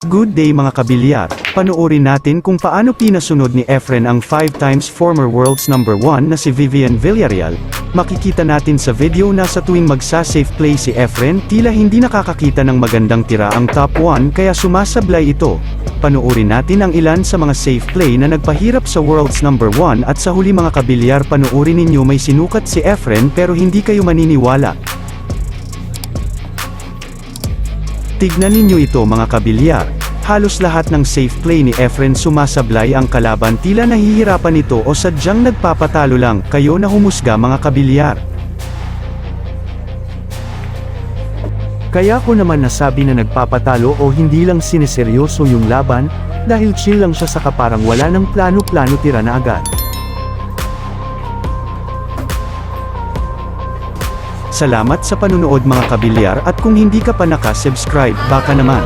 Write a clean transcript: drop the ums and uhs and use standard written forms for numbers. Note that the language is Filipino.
Good day mga kabilyar, panoorin natin kung paano pinasunod ni Efren ang 5 times former world's number 1 na si Vivian Villarreal. Makikita natin sa video na sa tuwing magsa-safe play si Efren tila hindi nakakakita ng magandang tira ang top 1 kaya sumasablay ito. Panoorin natin ang ilan sa mga safe play na nagpahirap sa world's number 1 at sa huli mga kabilyar panoorin ninyo may sinukat si Efren pero hindi kayo maniniwala. Tignan ninyo ito mga kabilyar, halos lahat ng safe play ni Efren sumasablay ang kalaban tila nahihirapan ito o sadyang nagpapatalo lang, kayo na humusga mga kabilyar. Kaya ko naman nasabi na nagpapatalo o hindi lang sineseryoso yung laban, dahil chill lang siya saka parang wala ng plano-plano tira na agad. Salamat sa panunood mga kabilyar at kung hindi ka pa naka-subscribe, baka naman.